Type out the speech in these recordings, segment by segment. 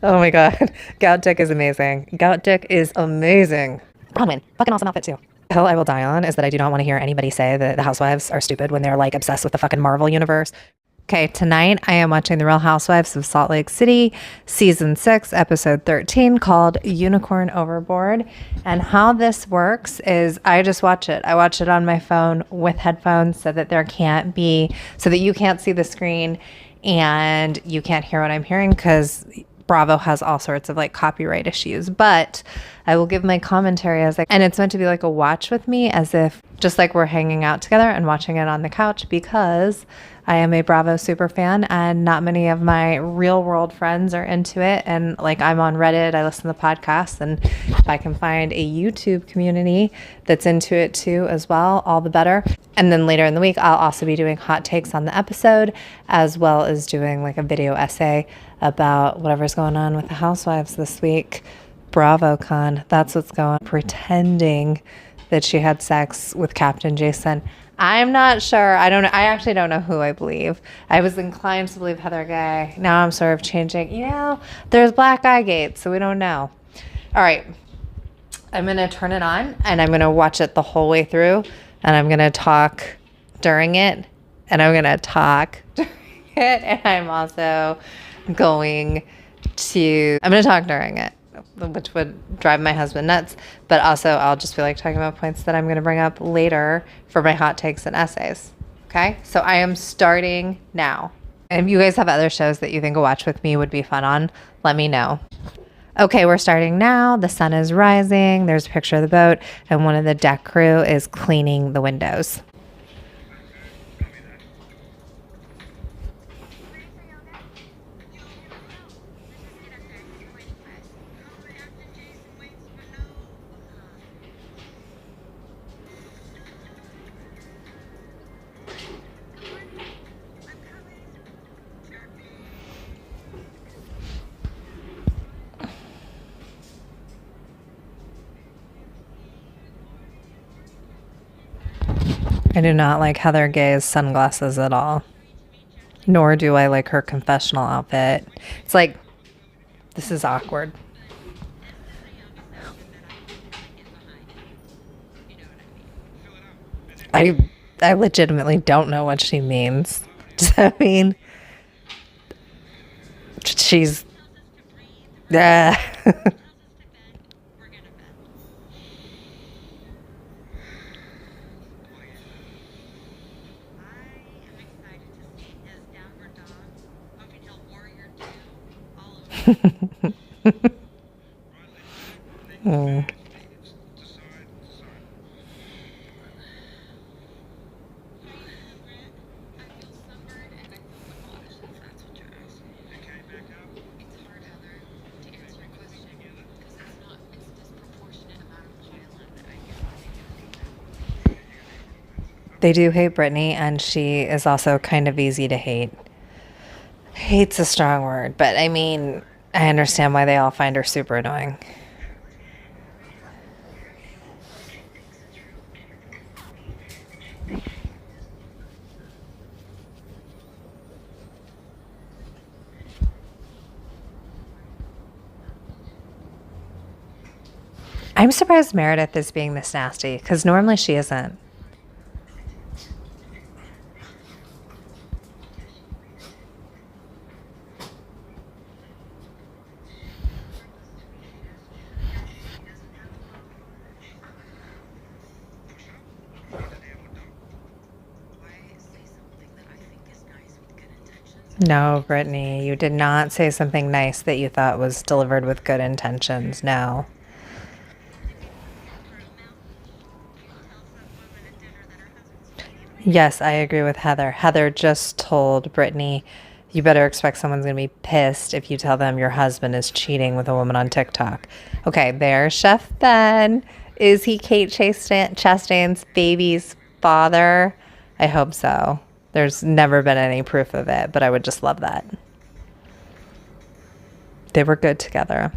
Oh my God. Gout Dick is amazing. Gout Dick is amazing. Bronwyn, fucking awesome outfit too. The hill I will die on is that I do not want to hear anybody say that the Housewives are stupid when they're like obsessed with the fucking Marvel universe. Okay, tonight I am watching The Real Housewives of Salt Lake City, season 6, episode 13, called Unicorn Overboard. And how this works is I just watch it. I watch it on my phone with headphones so that so that you can't see the screen and you can't hear what I'm hearing because Bravo has all sorts of like copyright issues. But I will give my commentary and it's meant to be like a watch with me, as if just like we're hanging out together and watching it on the couch, because I am a Bravo super fan and not many of my real world friends are into it. And like I'm on Reddit, I listen to podcasts, and if I can find a YouTube community that's into it too as well, all the better. And then later in the week, I'll also be doing hot takes on the episode, as well as doing like a video essay about whatever's going on with the Housewives this week. BravoCon, that's what's going on. Pretending that she had sex with Captain Jason. I'm not sure. I don't know. I actually don't know who I believe. I was inclined to believe Heather Gay. Now I'm sort of changing. There's black eye gates, so we don't know. All right. I'm going to turn it on and I'm going to watch it the whole way through, and I'm going to talk during it, and I'm going to talk during it, and I'm also going to talk during it, which would drive my husband nuts, but also I'll just feel like talking about points that I'm going to bring up later for my hot takes and essays. Okay, so I am starting now. And if you guys have other shows that you think a watch with me would be fun on, let me know. Okay, we're starting now. The sun is rising. There's a picture of the boat, and one of the deck crew is cleaning the windows. I do not like Heather Gay's sunglasses at all, nor do I like her confessional outfit. It's like, this is awkward. I legitimately don't know what she means. Does that mean she's Mm. They do hate Brittany, and she is also kind of easy to hate. Hate's a strong word, but I mean, I understand why they all find her super annoying. I'm surprised Meredith is being this nasty, because normally she isn't. No, Brittany, you did not say something nice that you thought was delivered with good intentions. No. Yes, I agree with Heather. Heather just told Brittany, you better expect someone's going to be pissed if you tell them your husband is cheating with a woman on TikTok. Okay, there's Chef Ben. Is he Kate Chastain's baby's father? I hope so. There's never been any proof of it, but I would just love that. They were good together.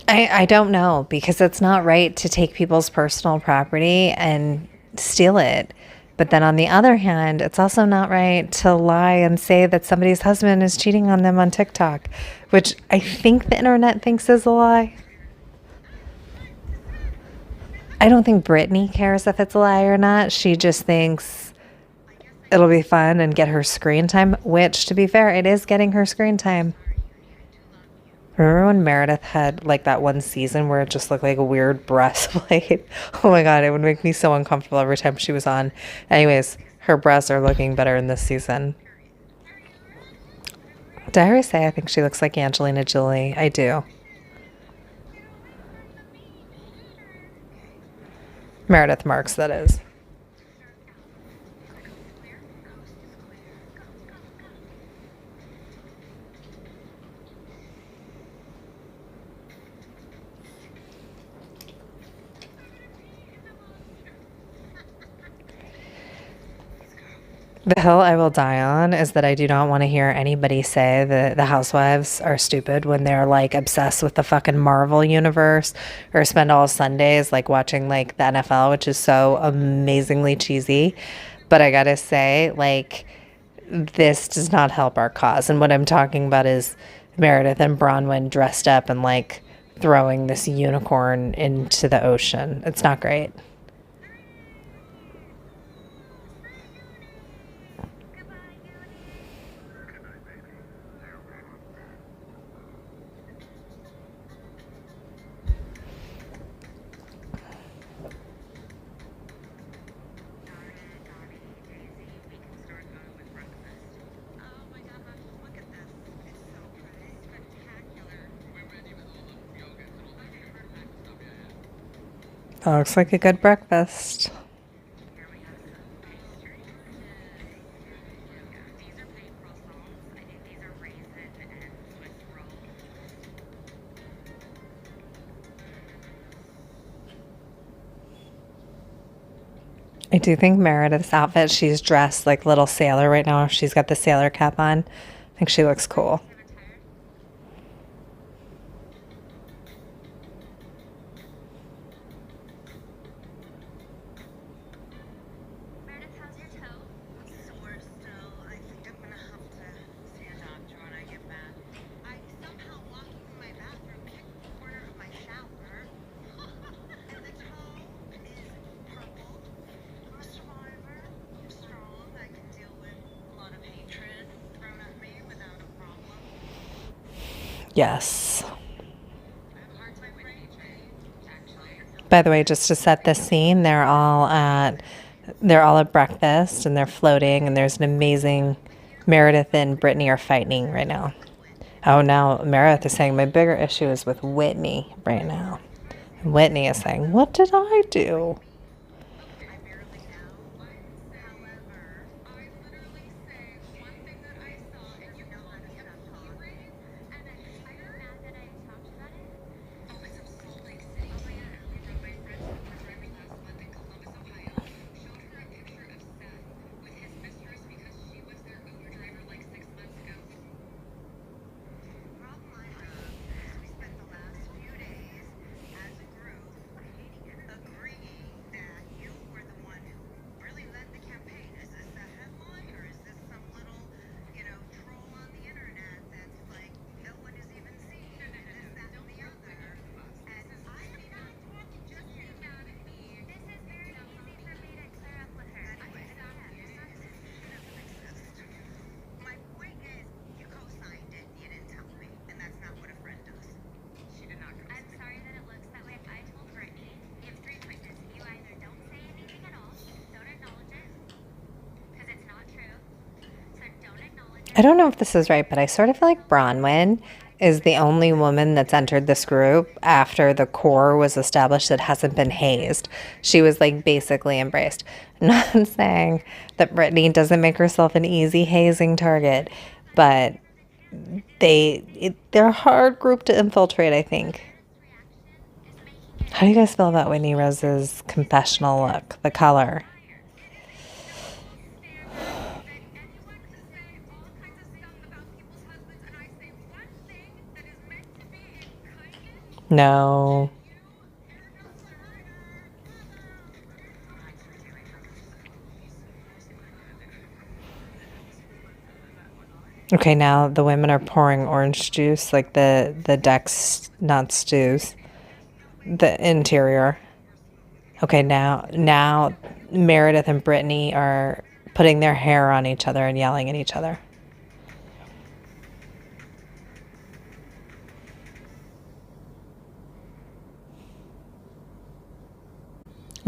I don't know because it's not right to take people's personal property and steal it. But then on the other hand, it's also not right to lie and say that somebody's husband is cheating on them on TikTok, which I think the internet thinks is a lie. I don't think Brittany cares if it's a lie or not. She just thinks it'll be fun and get her screen time, which, to be fair, it is getting her screen time. Remember when Meredith had like that one season where it just looked like a weird breastplate? Oh my God, it would make me so uncomfortable every time she was on. Anyways, her breasts are looking better in this season. Did I already say I think she looks like Angelina Jolie? I do. Meredith Marks, that is. The hill I will die on is that I do not want to hear anybody say that the Housewives are stupid when they're like obsessed with the fucking Marvel universe or spend all Sundays like watching like the NFL, which is so amazingly cheesy. But I gotta say, like, this does not help our cause. And what I'm talking about is Meredith and Bronwyn dressed up and like throwing this unicorn into the ocean. It's not great. That looks like a good breakfast. I do think Meredith's outfit, she's dressed like little sailor right now. She's got the sailor cap on. I think she looks cool. Yes. By the way, just to set the scene, they're all at breakfast and they're floating and there's an amazing Meredith and Brittany are fighting right now. Oh, now Meredith is saying my bigger issue is with Whitney right now. And Whitney is saying, "What did I do?" I don't know if this is right, but I sort of feel like Bronwyn is the only woman that's entered this group after the core was established that hasn't been hazed. She was like basically embraced. Not saying that Brittany doesn't make herself an easy hazing target, but they're a hard group to infiltrate, I think. How do you guys feel about Whitney Rose's confessional look, the color? No. Okay, now the women are pouring orange juice, like the decks, not stews, the interior. Okay, now Meredith and Brittany are putting their hair on each other and yelling at each other.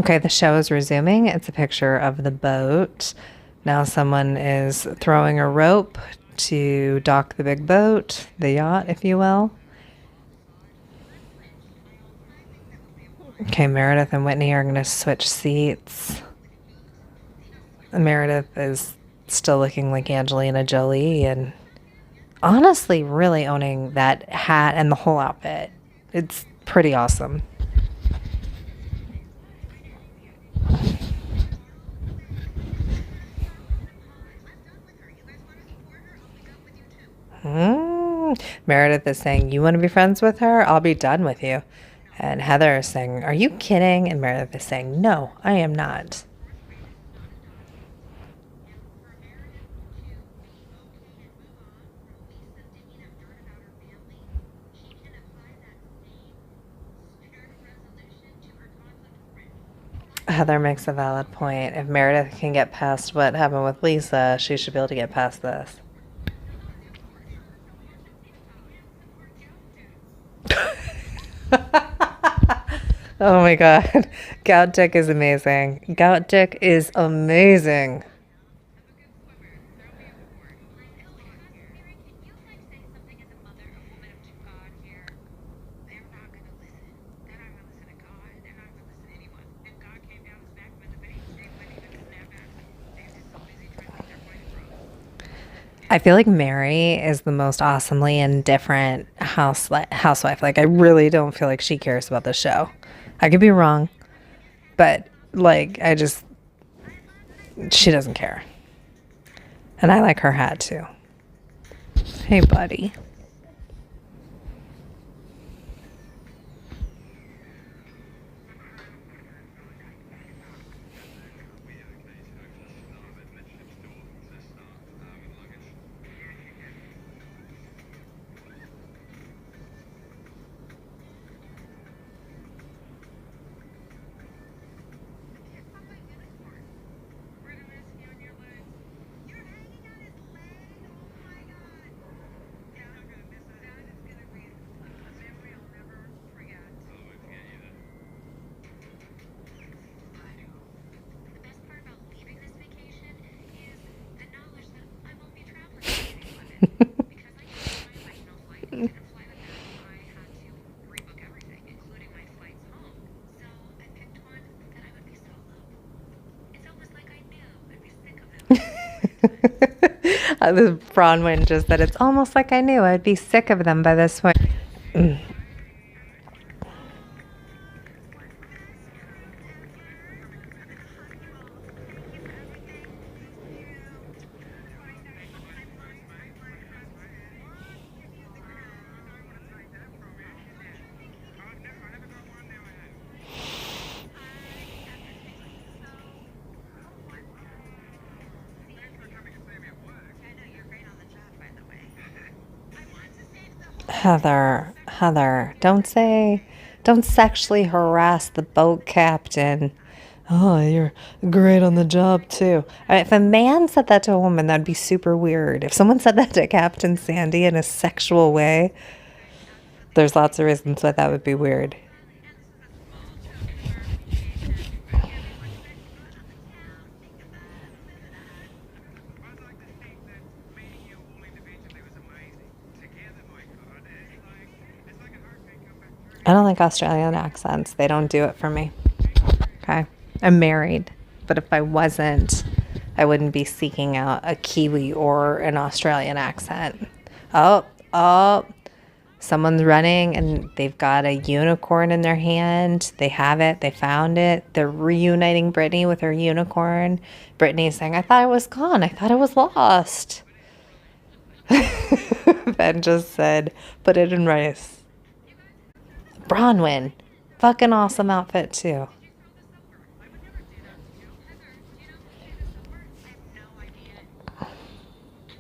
Okay, the show is resuming. It's a picture of the boat. Now someone is throwing a rope to dock the big boat, the yacht, if you will. Okay, Meredith and Whitney are going to switch seats. Meredith is still looking like Angelina Jolie and honestly really owning that hat and the whole outfit. It's pretty awesome. Meredith is saying, "You want to be friends with her? I'll be done with you." And Heather is saying, "Are you kidding?" And Meredith is saying, "No, I am not." Heather makes a valid point. If Meredith can get past what happened with Lisa, she should be able to get past this. Oh my god. Gout Dick is amazing. Gout Dick is amazing. I feel like Mary is the most awesomely indifferent housewife. Like I really don't feel like she cares about the show. I could be wrong, but like I just she doesn't care. And I like her hat too. Hey, buddy. The Bronwyn just said it's almost like I knew I'd be sick of them by this point. Heather, don't sexually harass the boat captain. Oh, you're great on the job too. If a man said that to a woman, that'd be super weird. If someone said that to Captain Sandy in a sexual way, there's lots of reasons why that would be weird. I don't like Australian accents. They don't do it for me. Okay. I'm married, but if I wasn't, I wouldn't be seeking out a Kiwi or an Australian accent. Oh, oh, someone's running and they've got a unicorn in their hand. They have it. They found it. They're reuniting Brittany with her unicorn. Brittany's saying, I thought it was gone. I thought it was lost. Ben just said, put it in rice. Bronwyn, fucking awesome outfit too.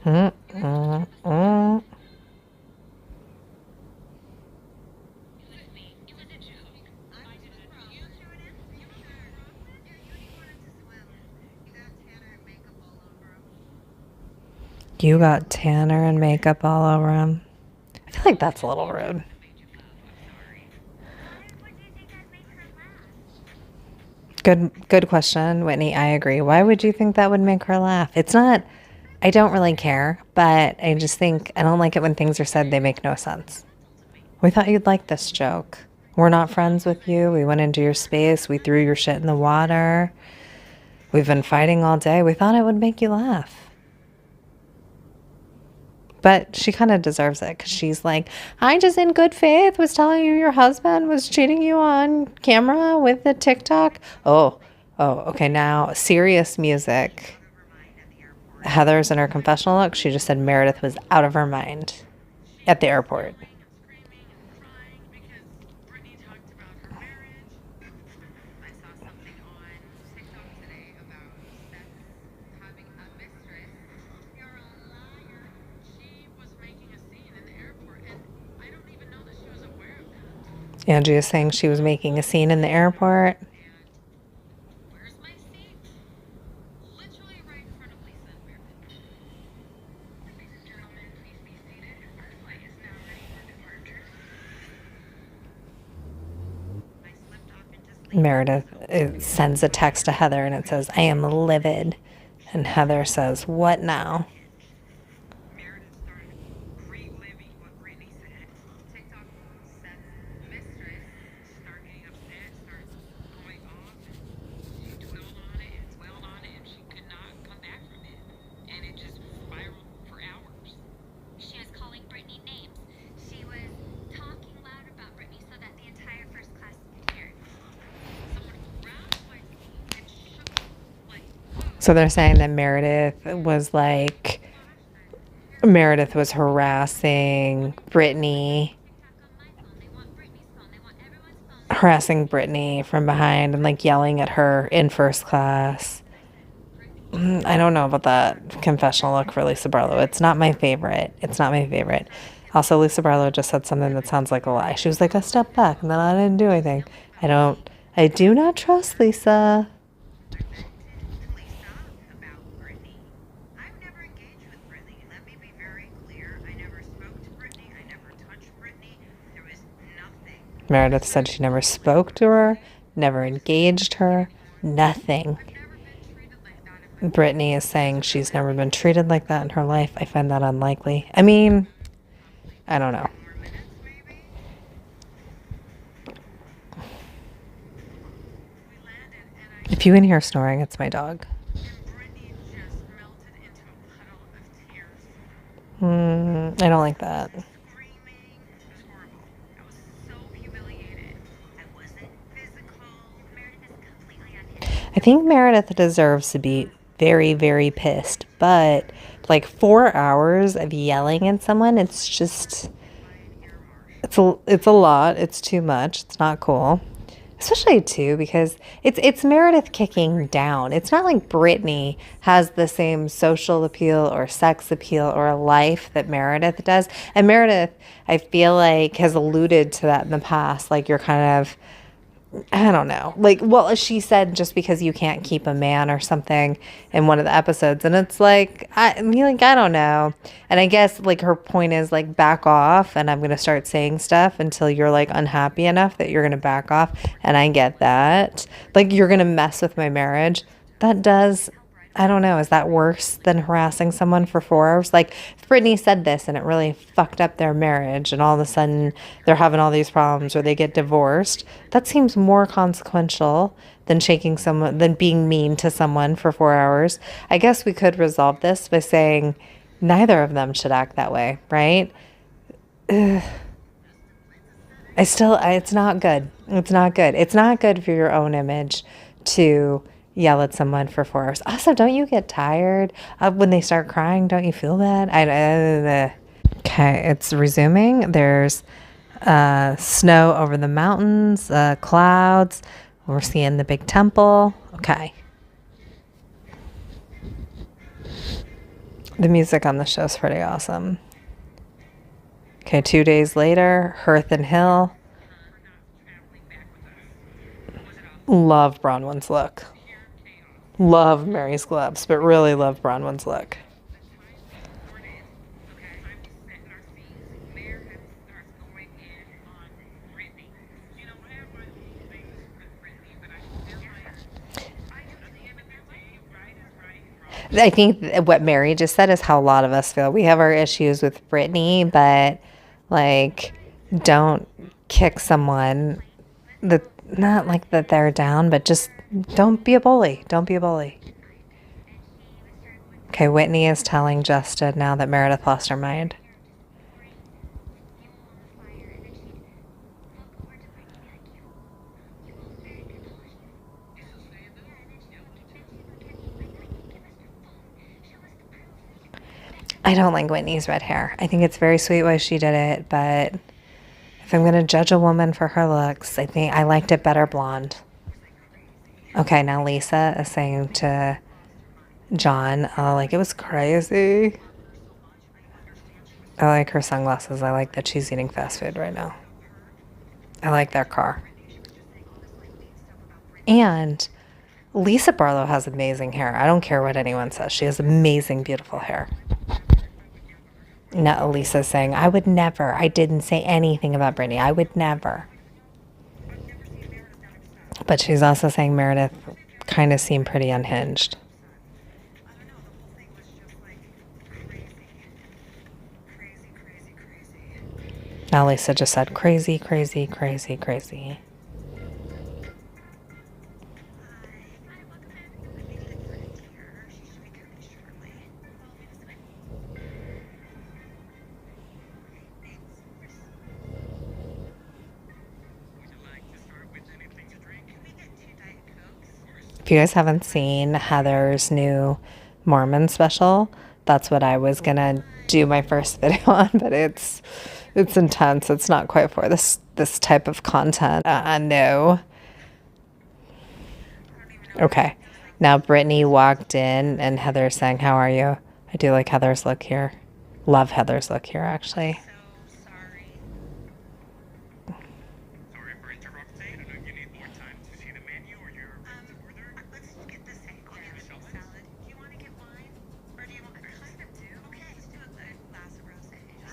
Mm, mm, mm. You got Tanner and makeup all over him. I feel like that's a little rude. Good question, Whitney. I agree. Why would you think that would make her laugh? It's not, I don't really care, but I just think I don't like it when things are said they make no sense. We thought you'd like this joke. We're not friends with you. We went into your space. We threw your shit in the water. We've been fighting all day. We thought it would make you laugh. But she kind of deserves it because she's like, I just in good faith was telling you your husband was cheating you on camera with the TikTok. Oh, okay. Now, serious music. Heather's in her confessional look. She just said Meredith was out of her mind at the airport. Angie is saying she was making a scene in the airport. Meredith sends a text to Heather and it says, I am livid. And Heather says, what now? So they're saying that Meredith was harassing Brittany from behind and like yelling at her in first class. I don't know about that confessional look for Lisa Barlow. It's not my favorite. Also, Lisa Barlow just said something that sounds like a lie. She was like, I stepped back and then I didn't do anything. I do not trust Lisa. Meredith said she never spoke to her, never engaged her, nothing. Brittany is saying she's never been treated like that in her life. I find that unlikely. I mean, I don't know. If you can hear snoring, it's my dog. I don't like that. I think Meredith deserves to be very, very pissed, but like 4 hours of yelling at someone, it's a lot. It's too much. It's not cool. Especially too because it's Meredith kicking down. It's not like Brittany has the same social appeal or sex appeal or life that Meredith does. And Meredith, I feel like, has alluded to that in the past. Like you're kind of, I don't know. Like, well, she said just because you can't keep a man or something in one of the episodes. And it's like, I don't know. And I guess like her point is like back off and I'm going to start saying stuff until you're like unhappy enough that you're going to back off. And I get that. Like you're going to mess with my marriage. That does, I don't know. Is that worse than harassing someone for 4 hours? Like Brittany said this and it really fucked up their marriage and all of a sudden they're having all these problems or they get divorced. That seems more consequential than than being mean to someone for 4 hours. I guess we could resolve this by saying neither of them should act that way, right? It's not good. It's not good. It's not good for your own image to yell at someone for 4 hours. Also, don't you get tired when they start crying? Don't you feel bad? Okay, it's resuming. There's Snow over the mountains, clouds. We're seeing the big temple. Okay. The music on the show is pretty awesome. Okay, 2 days later, Hearth and Hill. Love Bronwyn's look. Love Mary's gloves, but really love Bronwyn's look. I think what Mary just said is how a lot of us feel. We have our issues with Brittany, but like, don't kick someone that, not like that they're down, but just don't be a bully. Don't be a bully. Okay, Whitney is telling Justin now that Meredith lost her mind. I don't like Whitney's red hair. I think it's very sweet why she did it, but if I'm going to judge a woman for her looks, I think I liked it better blonde. Okay, now Lisa is saying to John, oh, like, it was crazy. I like her sunglasses. I like that she's eating fast food right now. I like their car. And Lisa Barlow has amazing hair. I don't care what anyone says. She has amazing, beautiful hair. No, Lisa's saying, I would never. I didn't say anything about Brittany. I would never. But she's also saying Meredith kind of seemed pretty unhinged. Now Lisa just said crazy, crazy, crazy, crazy. If you guys haven't seen Heather's new Mormon special, that's what I was gonna do my first video on, but it's intense. It's not quite for this type of content. No. Okay. Now Brittany walked in and Heather's saying, how are you? I do like Heather's look here. Love Heather's look here, actually.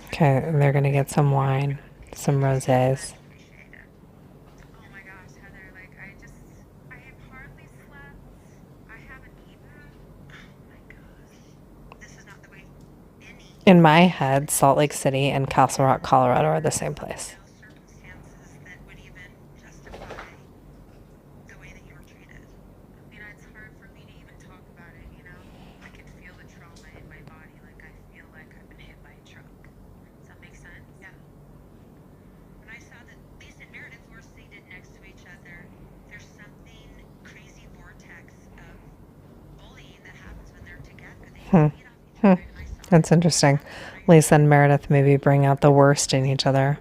Okay, and they're gonna get some wine, some rosés. In my head, Salt Lake City and Castle Rock, Colorado are the same place. That's interesting. Lisa and Meredith maybe bring out the worst in each other.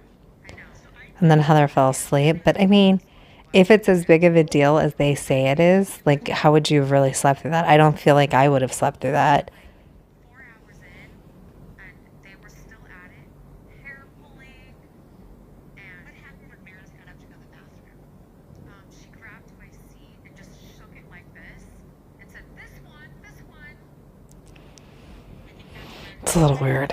And then Heather fell asleep. But I mean, if it's as big of a deal as they say it is, like, how would you have really slept through that? I don't feel like I would have slept through that. It's a little weird.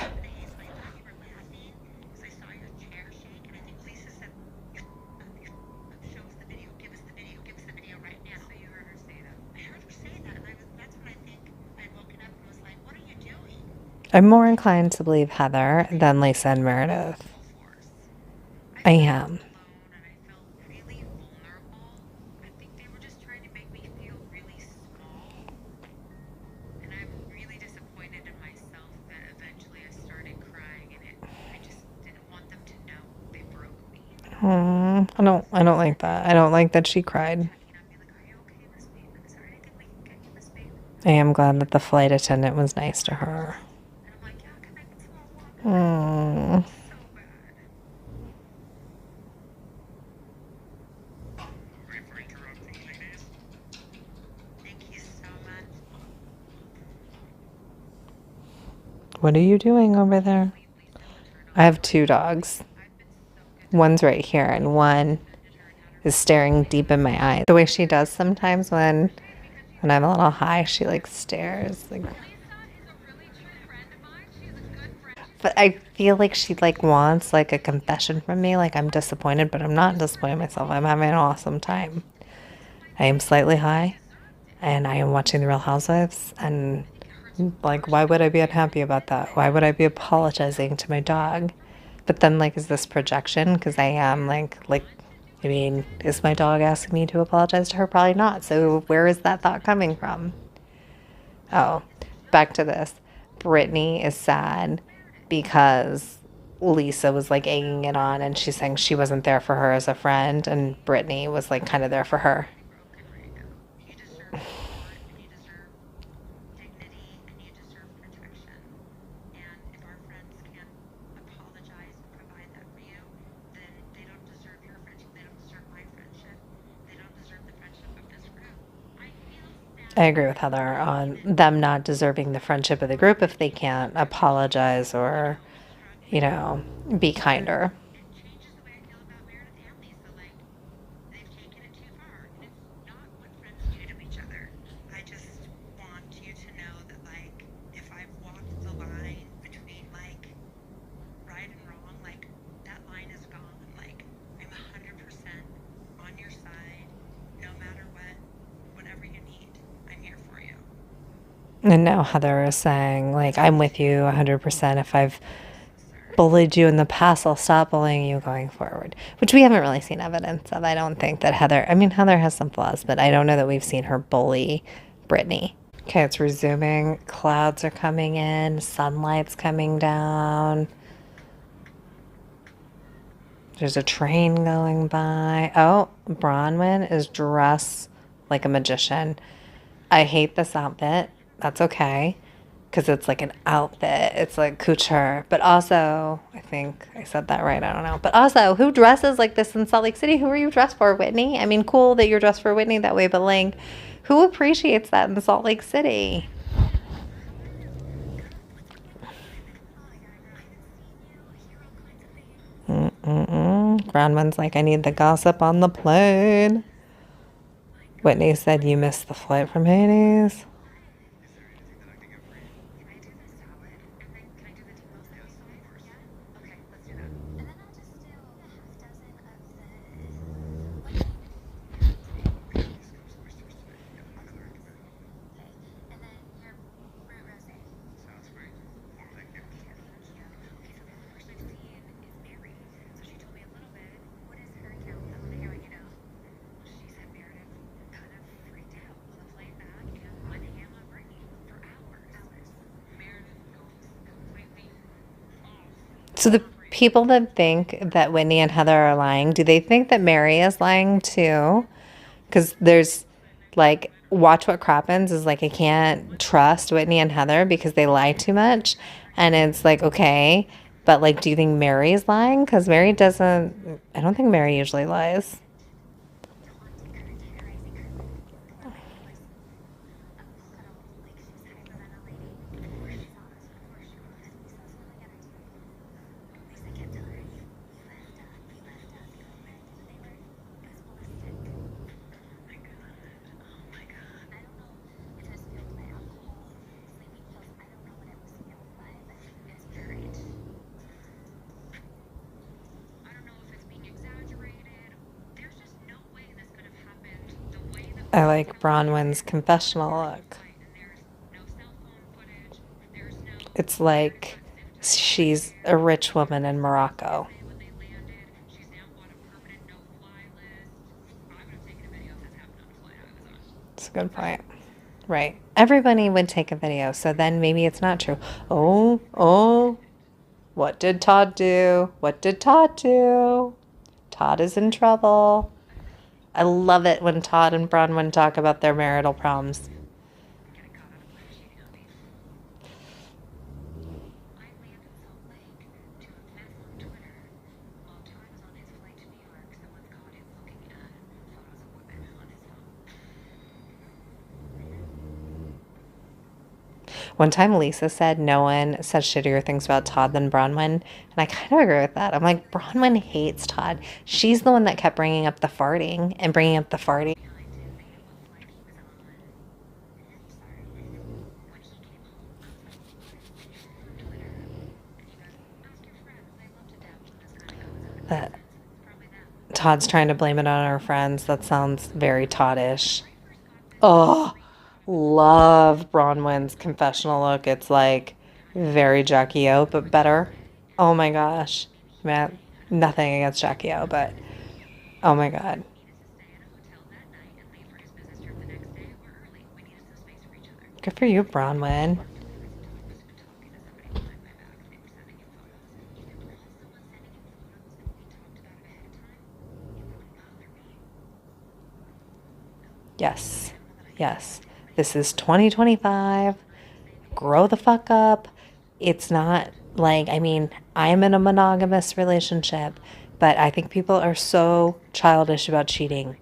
I'm more inclined to believe Heather than Lisa and Meredith. I am. I don't like that. I don't like that she cried. I am glad that the flight attendant was nice to her. What are you doing over there? I have two dogs. One's right here, and one is staring deep in my eyes. The way she does sometimes when I'm a little high, she like stares. Like, but I feel like she like wants like a confession from me. Like I'm disappointed, but I'm not disappointed myself. I'm having an awesome time. I am slightly high, and I am watching The Real Housewives, and like, why would I be unhappy about that? Why would I be apologizing to my dog? But then, like, is this projection? Because I am I mean, is my dog asking me to apologize to her? Probably not. So where is that thought coming from? Oh, back to this. Brittany is sad because Lisa was like egging it on, and she's saying she wasn't there for her as a friend, and Brittany was like kind of there for her. I agree with Heather on them not deserving the friendship of the group if they can't apologize or, you know, be kinder. And now Heather is saying, like, I'm with you 100%. If I've bullied you in the past, I'll stop bullying you going forward, which we haven't really seen evidence of. I don't think that Heather, I mean, Heather has some flaws, but I don't know that we've seen her bully Brittany. Okay, it's resuming. Clouds are coming in, sunlight's coming down. There's a train going by. Oh, Bronwyn is dressed like a magician. I hate this outfit. That's okay. Because it's like an outfit. It's like couture. But also, I think I said that right. I don't know. But also, who dresses like this in Salt Lake City? Who are you dressed for, Whitney? I mean, cool that you're dressed for Whitney that way, but like, who appreciates that in Salt Lake City? Brownman's like, I need the gossip on the plane. Whitney said, you missed the flight from Hades. So the people that think that Whitney and Heather are lying, do they think that Mary is lying too? Because there's like, watch what crappens is like, I can't trust Whitney and Heather because they lie too much. And it's like, okay, but like, do you think Mary's lying? Because Mary doesn't, I don't think Mary usually lies. I like Bronwyn's confessional look. It's like she's a rich woman in Morocco. It's a good point. Right. Everybody would take a video, so then maybe it's not true. Oh, what did Todd do? What did Todd do? Todd is in trouble. I love it when Todd and Bronwyn talk about their marital problems. One time Lisa said no one said shittier things about Todd than Bronwyn, and I kind of agree with that. I'm like, Bronwyn hates Todd. She's the one that kept bringing up the farting and bringing up the farting. That Todd's trying to blame it on our friends. That sounds very Toddish. Oh, love Bronwyn's confessional look. It's like very Jackie O, but better. Oh my gosh. Man, nothing against Jackie O, but oh my God. Good for you, Bronwyn. Yes. Yes. This is 2025. Grow the fuck up. It's not like, I mean, I'm in a monogamous relationship, but I think people are so childish about cheating.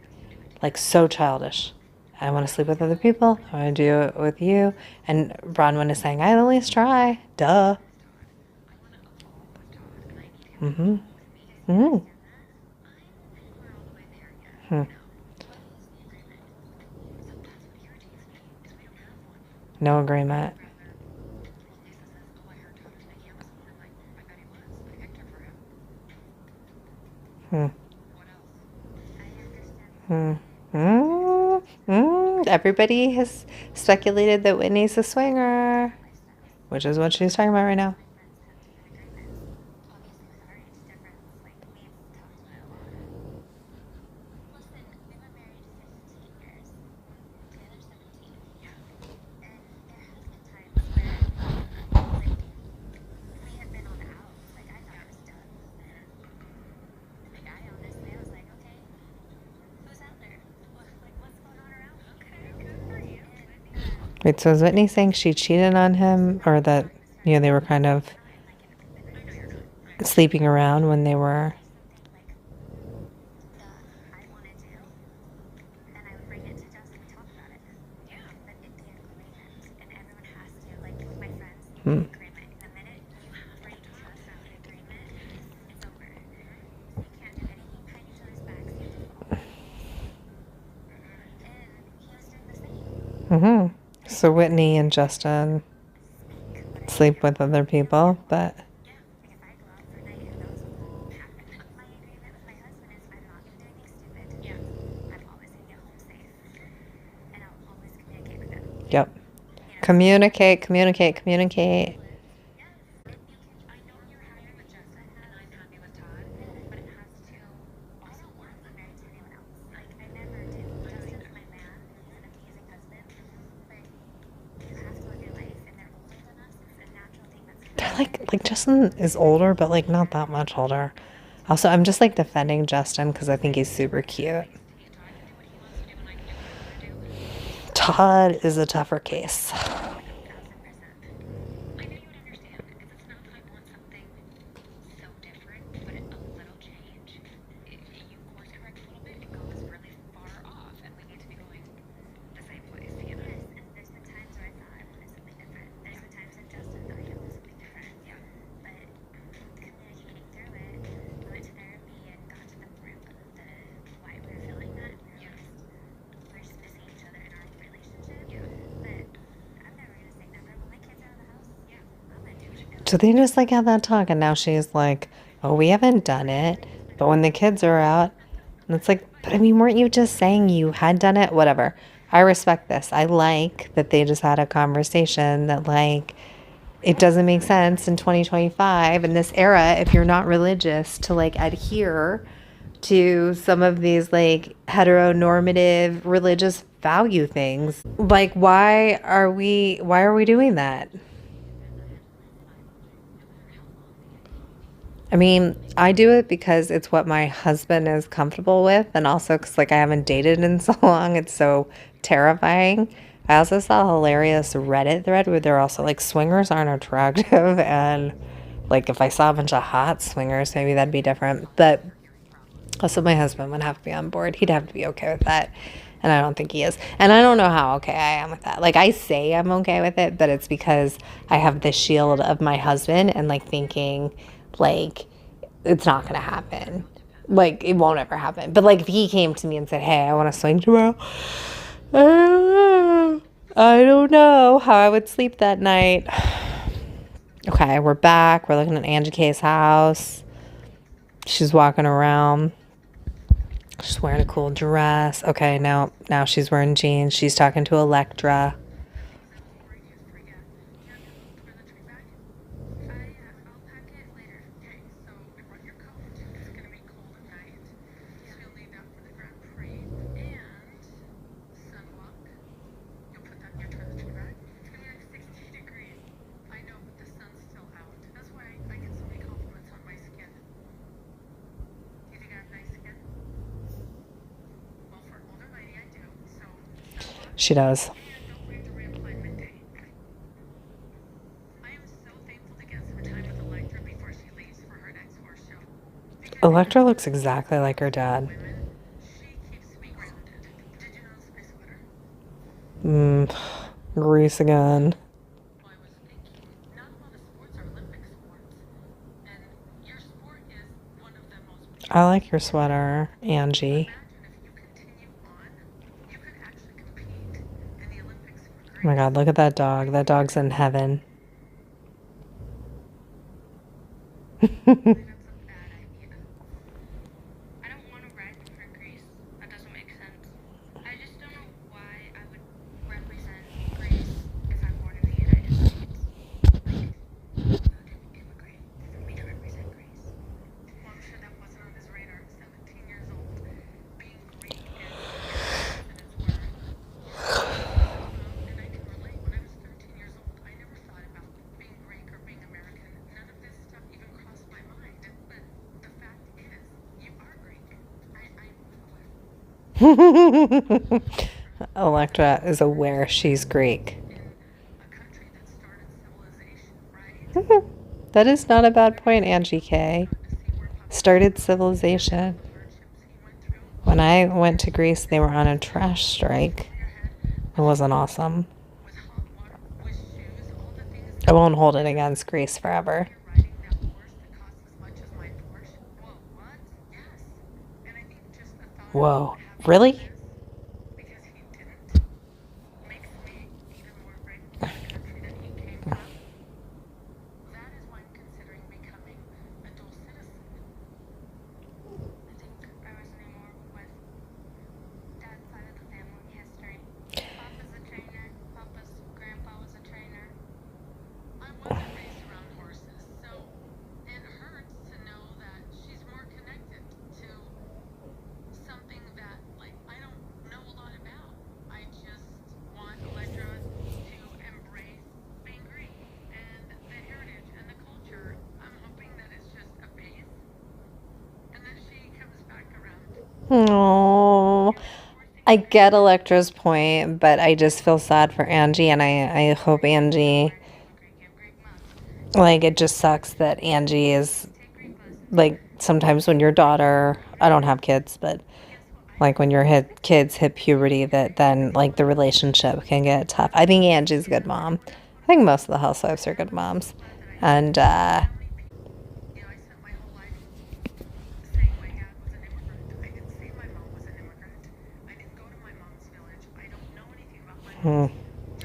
Like, so childish. I want to sleep with other people. I want to do it with you. And Bronwyn is saying, I at least try. Duh. Mm-hmm. Mm-hmm. Hmm. No agreement. Hmm. Hmm. Mm, everybody has speculated that Whitney's a swinger, which is what she's talking about right now. Wait, so is Whitney saying she cheated on him, or that, they were kind of sleeping around when they were. Hmm. Mm-hmm. So Whitney and Justin sleep with other people, but yep. Communicate, communicate, communicate. They're like Justin is older, but like not that much older. Also, I'm just like defending Justin because I think he's super cute. Todd is a tougher case. So they just like had that talk, and now she's like, "Oh, we haven't done it, but when the kids are out," and it's like, "But I mean, weren't you just saying you had done it? Whatever." I respect this. I like that they just had a conversation that like it doesn't make sense in 2025 in this era if you're not religious to like adhere to some of these like heteronormative religious value things. Like why are we doing that? I mean, I do it because it's what my husband is comfortable with, and also because like I haven't dated in so long. It's so terrifying. I also saw a hilarious Reddit thread where they're also like swingers aren't attractive, and like if I saw a bunch of hot swingers, maybe that'd be different. But also, my husband would have to be on board. He'd have to be okay with that. And I don't think he is. And I don't know how okay I am with that. Like, I say I'm okay with it, but it's because I have this shield of my husband and, like, thinking, like, it's not going to happen. Like, it won't ever happen. But, like, if he came to me and said, hey, I want to swing tomorrow, I don't know how I would sleep that night. Okay, we're back. We're looking at Angie K's house. She's walking around. She's wearing a cool dress. Okay, now she's wearing jeans. She's talking to Electra. She does. Electra looks exactly like her dad. Grease again. I like your sweater, Angie. Oh my God, look at that dog. That dog's in heaven. Electra is aware she's Greek. That is not a bad point, Angie K. Started civilization. When I went to Greece, they were on a trash strike. It wasn't awesome. I won't hold it against Greece forever. Whoa. Really? Oh, I get Electra's point, but I just feel sad for Angie, and I hope Angie, like, it just sucks that Angie is, like, sometimes when your daughter, I don't have kids, but, like, when your kids hit puberty, that then, like, the relationship can get tough. I think Angie's a good mom. I think most of the housewives are good moms. And,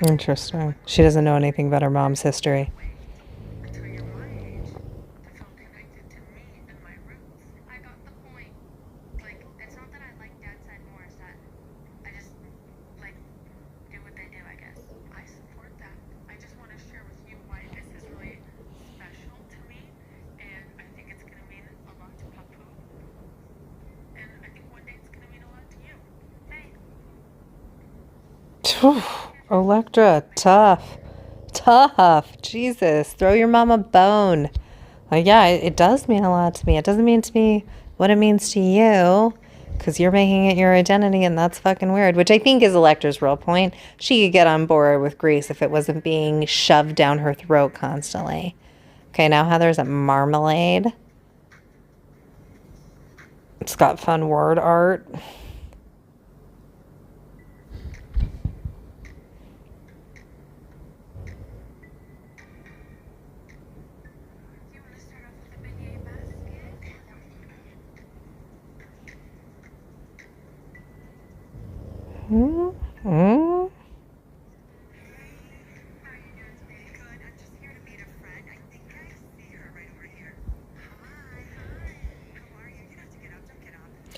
interesting. She doesn't know anything about her mom's history. Electra, tough. Tough. Jesus, throw your mom a bone. Like, yeah, it does mean a lot to me. It doesn't mean to me what it means to you, because you're making it your identity, and that's fucking weird, which I think is Electra's real point. She could get on board with Greece if it wasn't being shoved down her throat constantly. Okay, now Heather's at Marmalade. It's got fun word art. Mm, mm.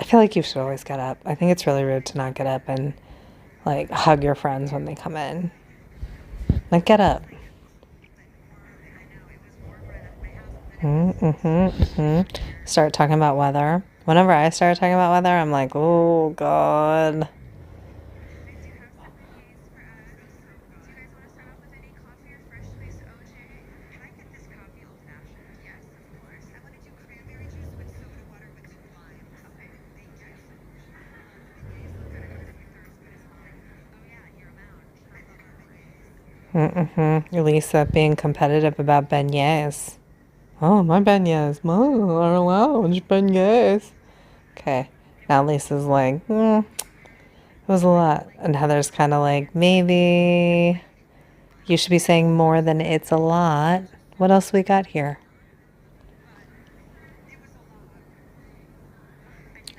I feel like you should always get up. I think it's really rude to not get up and like hug your friends when they come in. Like, get up. Start talking about weather. Whenever I start talking about weather, I'm like, oh God. Lisa being competitive about beignets. Oh, my beignets. Oh, our lounge beignets. Okay. Now Lisa's like, it was a lot. And Heather's kind of like, maybe you should be saying more than it's a lot. What else we got here?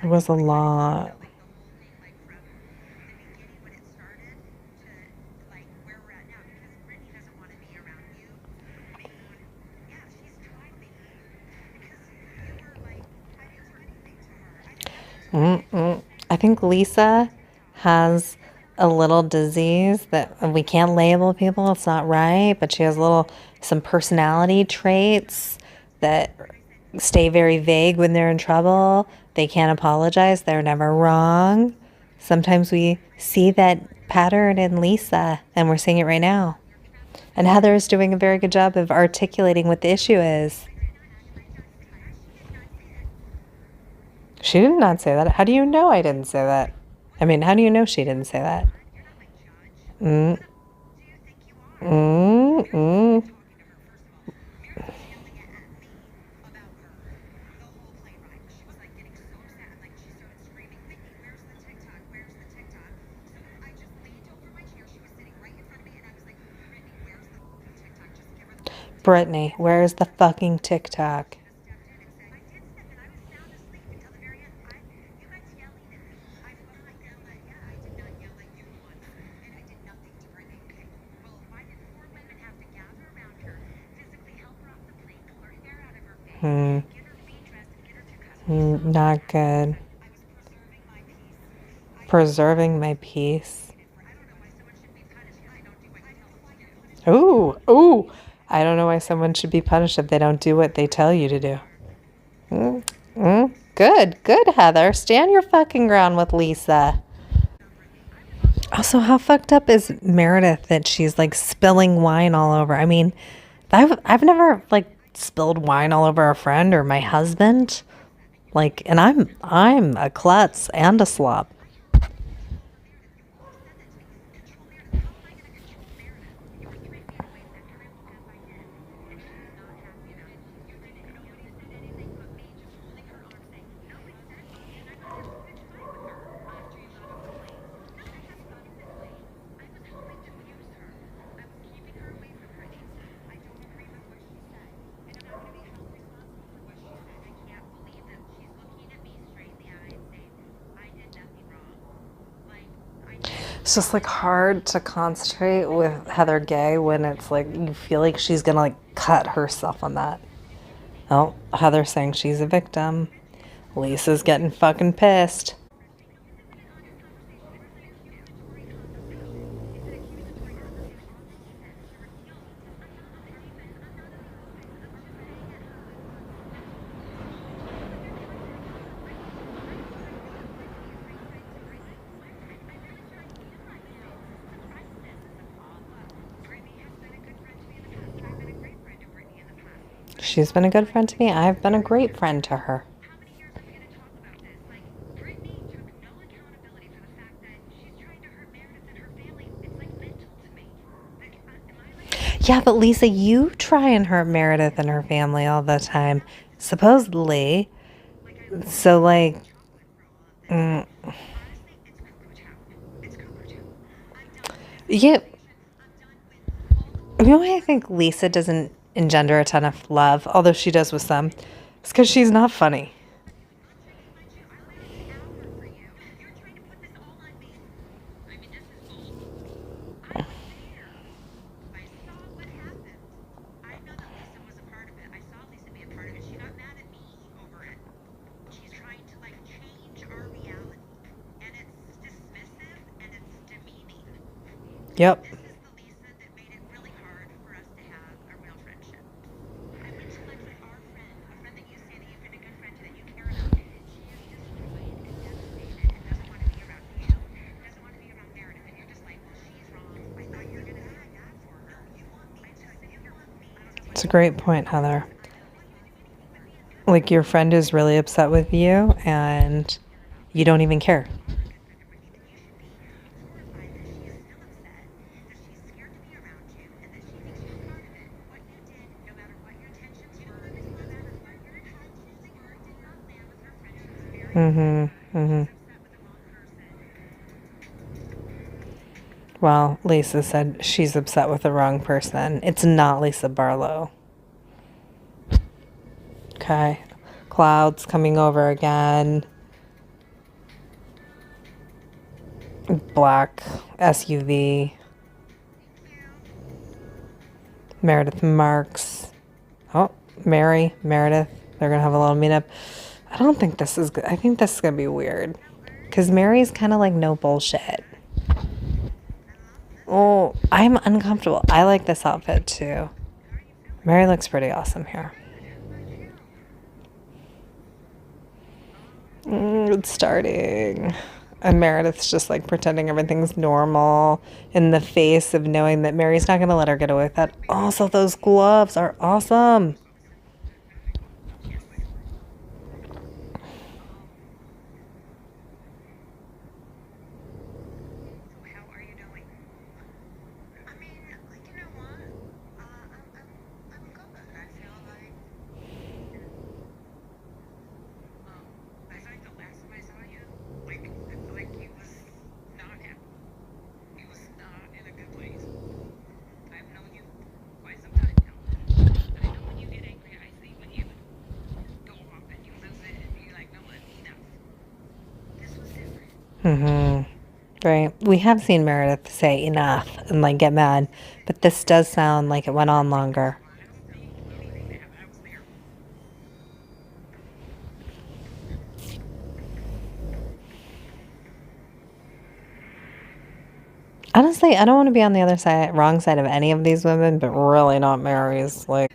It was a lot. I think Lisa has a little disease that we can't label people. It's not right, but she has some personality traits that stay very vague when they're in trouble. They can't apologize. They're never wrong. Sometimes we see that pattern in Lisa, and we're seeing it right now. And Heather is doing a very good job of articulating what the issue is. She did not say that. How do you know I didn't say that? I mean, how do you know she didn't say that? Mm, mm, mm. Brittany, where's the fucking TikTok? Not good. Preserving my peace. Ooh, ooh. I don't know why someone should be punished if they don't do what they tell you to do. Good, good, Heather. Stand your fucking ground with Lisa. Also, how fucked up is Meredith that she's like spilling wine all over? I mean, I've never like spilled wine all over a friend or my husband. Like, and I'm a klutz and a slop. It's just like hard to concentrate with Heather Gay when it's like you feel like she's gonna like cut herself on that. Oh, Heather's saying she's a victim. Lisa's getting fucking pissed. She's been a good friend to me. I've been a great friend to her. Yeah, but Lisa, you try and hurt Meredith and her family all the time, supposedly. So, like, yeah. You know why I think Lisa doesn't engender a ton of love, although she does with some? It's because she's not funny. Yep. It's a great point, Heather. Like your friend is really upset with you and you don't even care. Mm-hmm. Mm-hmm. Well, Lisa said she's upset with the wrong person. It's not Lisa Barlow. Okay. Clouds coming over again. Black SUV. Meredith Marks. Oh, Meredith. They're going to have a little meetup. I don't think this is good. I think this is going to be weird. Because Mary's kind of like no bullshit. Oh, I'm uncomfortable. I like this outfit too. Mary looks pretty awesome here. It's starting. And Meredith's just like pretending everything's normal in the face of knowing that Mary's not going to let her get away with that. Also, those gloves are awesome. Mm-hmm. Right. We have seen Meredith say enough and like get mad, but this does sound like it went on longer. Honestly, I don't want to be on the other side, wrong side of any of these women, but really not Mary's. Like,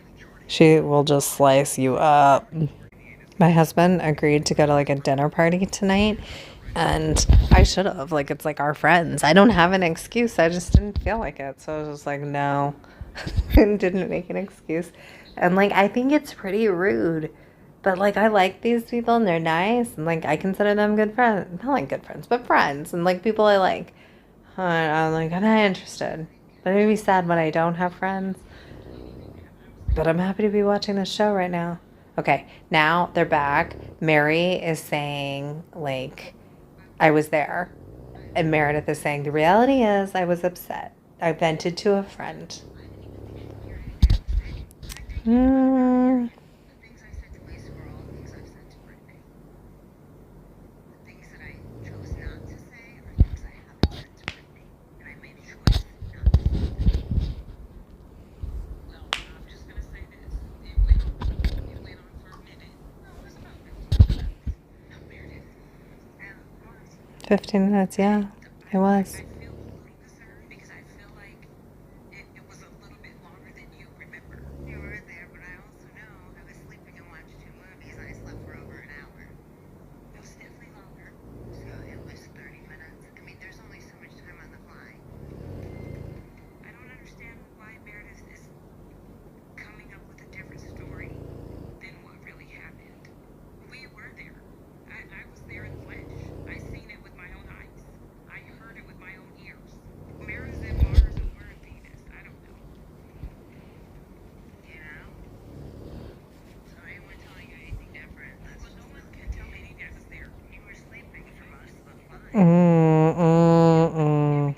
she will just slice you up. My husband agreed to go to like a dinner party tonight, and I should have. Like, it's like our friends. I don't have an excuse. I just didn't feel like it. So I was just like, no, and didn't make an excuse. And like, I think it's pretty rude. But like, I like these people and they're nice. And like, I consider them good friends. Not like good friends, but friends. And like, people I like. I'm like, I'm not interested. But it made me sad when I don't have friends. But I'm happy to be watching this show right now. Okay, now they're back. Mary is saying, like, I was there. And Meredith is saying, the reality is I was upset. I vented to a friend. Mm. Fifteen minutes, yeah, it was. Mm, mm, mm.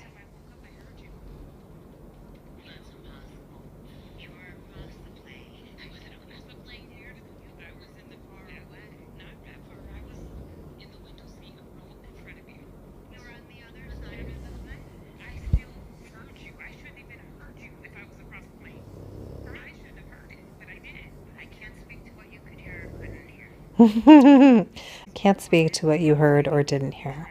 Can't speak to what you heard or didn't hear.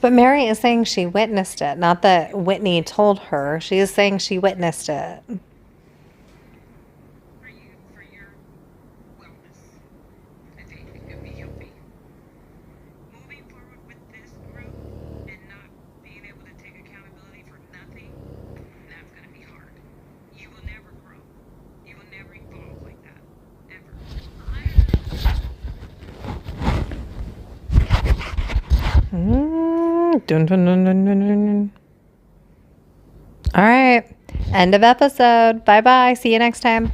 But Mary is saying she witnessed it, not that Whitney told her. She is saying she witnessed it. For you, for your wellness, I think it could be healthy. Moving forward with this group and not being able to take accountability for nothing, that's going to be hard. You will never grow. You will never evolve like that. Ever. Dun, dun, dun, dun, dun, dun. All right. End of episode. Bye bye. See you next time.